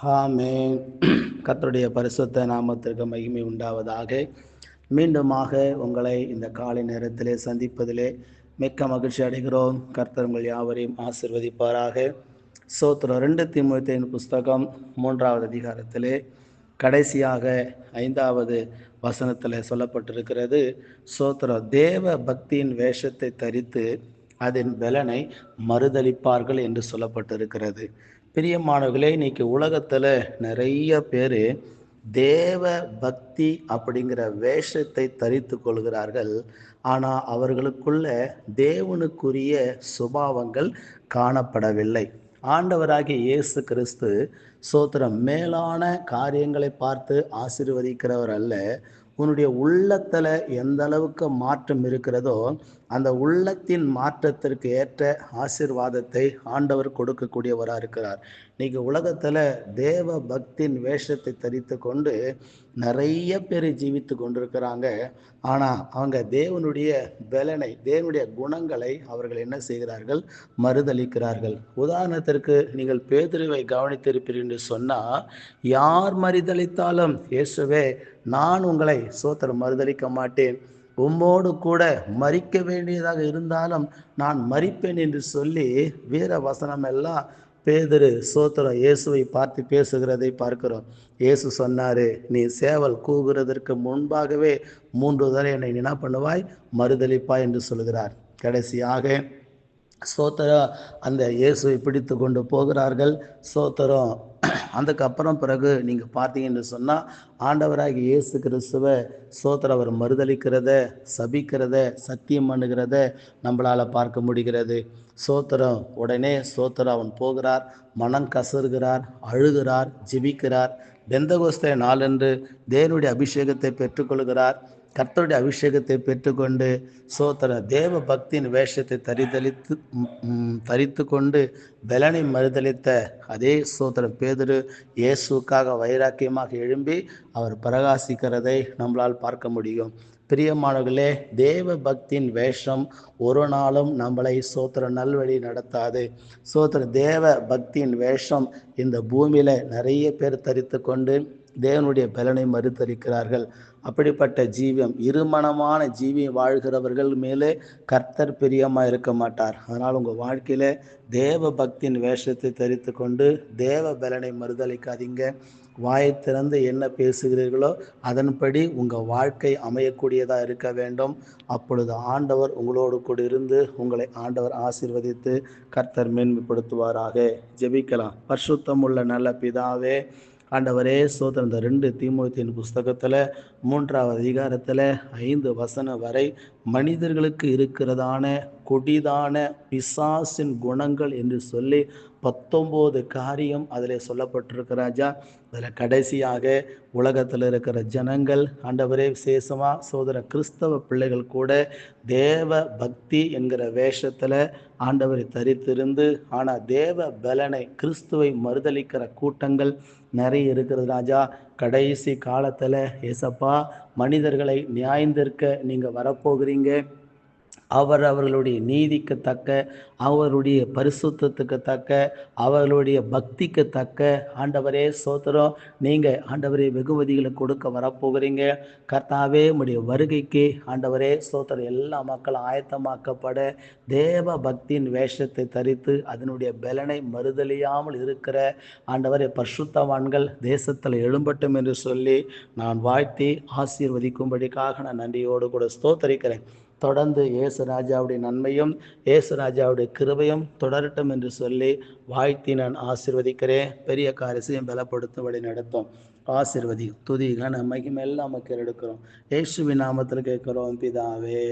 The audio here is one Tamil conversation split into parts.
ஆமென். கர்த்தருடைய பரிசுத்த நாமத்திற்கு மகிமை உண்டாவதாக. மீண்டுமாக உங்களை இந்த காலை நேரத்திலே சந்திப்பதிலே மிக்க மகிழ்ச்சி அடைகிறோம். கர்த்தர் உங்கள் யாவரையும் ஆசீர்வதிப்பாராக. ஸ்தோத்திரம். 2 தீமோத்தேயுவின் புஸ்தகம் 3வது அதிகாரத்திலே கடைசியாக 5வது வசனத்தில் சொல்லப்பட்டிருக்கிறது. ஸ்தோத்திரம். தேவ பக்தியின் வேஷத்தை தரித்து அதன் பலனை மறுதலிப்பார்கள் என்று சொல்லப்பட்டிருக்கிறது. பிரியமானவர்களே, இன்னைக்கு உலகத்துல நிறைய பேரு தேவ பக்தி அப்படிங்கிற வேஷத்தை தரித்து கொள்கிறார்கள். ஆனா அவர்களுக்குள்ள தேவனுக்குரிய சுபாவங்கள் காணப்படவில்லை. ஆண்டவராகிய இயேசு கிறிஸ்து சோத்திரம் மேலான காரியங்களை பார்த்து ஆசீர்வதிக்கிறவர் அல்ல. உன்னுடைய உள்ளத்துல எந்த அளவுக்கு மாற்றம் இருக்கிறதோ அந்த உள்ளத்தின் மாற்றத்திற்கு ஏற்ற ஆசீர்வாதத்தை ஆண்டவர் கொடுக்கக்கூடியவராக இருக்கிறார். இன்னைக்கு உலகத்துல தேவ பக்தியின் வேஷத்தை தரித்து கொண்டு நிறைய பேர் ஜீவித்து கொண்டிருக்கிறாங்க. ஆனா அவங்க தேவனுடைய பலனை, தேவனுடைய குணங்களை அவர்கள் என்ன செய்கிறார்கள்? மறுதலிக்கிறார்கள். உதாரணத்திற்கு நீங்கள் பேதுருவை கவனித்திருப்பீர்கள் என்று சொன்னா, யார் மறுதலித்தாலும் இயேசுவே நான் உங்களை சோத்திரம் மறுதலிக்க மாட்டேன், உம்மோடு கூட மரிக்க வேண்டியதாக இருந்தாலும் நான் மரிப்பேன் என்று சொல்லி வீர வசனம் எல்லாம் பேதுரு சோத்திரம் இயேசுவை பார்த்து பேசுகிறதை பார்க்கிறோம். இயேசு சொன்னாரு, நீ சேவல் கூவுகிறதற்கு முன்பாகவே 3 தடவை என்னை என்ன பண்ணுவாய்? மறுதலிப்பாய் என்று சொல்கிறார். கடைசியாக சோத்திரம் அந்த இயேசுவை பிடித்து கொண்டு போகிறார்கள். சோத்திரம். அதுக்கப்புறம் பிறகு நீங்க பார்த்தீங்கன்னு சொன்னா, ஆண்டவராகிய இயேசு கிறிஸ்துவ சோத்திரம் அவர் மறுதலிக்கிறத, சபிக்கிறத, சத்தியம் பண்ணுகிறத நம்மளால பார்க்க முடிகிறது. சோத்திரம். உடனே சோத்திரம் அவன் போகிறார், மனம் கசறுகிறார், அழுகிறார், ஜெபிக்கிறார். பெந்தகோஸ்தே நாளன்று தேவனுடைய அபிஷேகத்தை பெற்றுக்கொள்கிறார். கர்த்தருடைய அபிஷேகத்தை பெற்றுக்கொண்டு சோத்திர தேவ பக்தியின் வேஷத்தை தரித்து கொண்டு பலனை மறுதலித்த அதே சோத்திர பேதுரு இயேசுக்காக வைராக்கியமாக எழும்பி அவர் பிரகாசிக்கிறதை நம்மளால் பார்க்க முடியும். பிரியமானவர்களே, தேவ பக்தியின் வேஷம் ஒரு நாளும் நம்மளை சோத்திர நல்வழி நடத்தாது. சோத்திர தேவ பக்தியின் வேஷம் இந்த பூமியில நிறைய பேர் தரித்து கொண்டு தேவனுடைய பலனை மறுதலிக்கிறார்கள். அப்படிப்பட்ட ஜீவியம், இருமனமான ஜீவியம் வாழ்கிறவர்கள் மேலே கர்த்தர் பிரியமா இருக்க மாட்டார். அதனால் உங்க வாழ்க்கையில தேவ பக்தியின் வேஷத்தை தரித்து கொண்டு தேவ பலனை மறுதலிக்காதீங்க. வாயை திறந்து என்ன பேசுகிறீர்களோ அதன்படி உங்க வாழ்க்கை அமையக்கூடியதா இருக்க வேண்டும். அப்பொழுது ஆண்டவர் உங்களோடு கூட இருந்து உங்களை ஆண்டவர் ஆசீர்வதித்து கர்த்தர் மேன்மைப்படுத்துவாராக. ஜெபிக்கலாம். பரிசுத்தம் உள்ள நல்ல பிதாவே, ஆண்டவரே சோதரன், இந்த 2 தீமோத்தேயுவின் புஸ்தகத்துல 3வது அதிகாரத்துல 5 வசனம் வரை மனிதர்களுக்கு இருக்கிறதான கொடிதான பிசாசின் குணங்கள் என்று சொல்லி 19 காரியம் அதில் சொல்லப்பட்டிருக்க ராஜா. அதில் கடைசியாக உலகத்தில் இருக்கிற ஜனங்கள், ஆண்டவரே விசேஷமா சோதர கிறிஸ்தவ பிள்ளைகள் கூட தேவ பக்தி என்கிற வேஷத்துல ஆண்டவரை தரித்திருந்து ஆனா தேவ பலனை கிறிஸ்துவை மறுதலிக்கிற கூட்டங்கள் நிறைய இருக்கிறது ராஜா. கடைசி காலத்துல ஏசப்பா மனிதர்களை நியாயந்திருக்க நீங்க வரப்போகிறீங்க. அவர்களுடைய நீதிக்கு தக்க, அவருடைய பரிசுத்தத்துக்கு தக்க, அவர்களுடைய பக்திக்கு தக்க ஆண்டவரே சோத்திரம் நீங்க ஆண்டவரே வெகுமதிகளை கொடுக்க வரப்போகிறீங்க. கர்த்தாவே உம்முடைய வருகைக்கு ஆண்டவரே சோத்திரம் எல்லா மக்களும் ஆயத்தமாக்கப்பட தேவ பக்தியின் வேஷத்தை தரித்து அதனுடைய பலனை மறுதலியாமல் இருக்கிற ஆண்டவரே பரிசுத்தவான்கள் தேசத்தில் எழும்பட்டும் என்று சொல்லி நான் வாழ்த்தி ஆசீர்வதிக்கும்படிக்காக நான் நன்றியோடு கூட ஸ்தோத்தரிக்கிறேன். தொடர்ந்து இயேசு ராஜாவுடைய நன்மையும் இயேசு ராஜாவுடைய கிருபையும் தொடரட்டும் என்று சொல்லி வாழ்த்தி நான் ஆசீர்வதிக்கிறேன். பெரிய காரியத்தையும் பலப்படுத்தும் வழி நடத்தும். ஆசீர்வதி துதி மகிமை எல்லாம் நமக்கு எடுக்கிறோம். இயேசுவின் நாமத்தில் கேட்கிறோம் பிதாவே.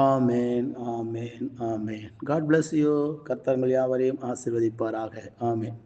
ஆமேன், ஆமேன், ஆமேன். God bless you. கர்த்தர் யாவரையும் ஆசீர்வதிப்பாராக. ஆமேன்.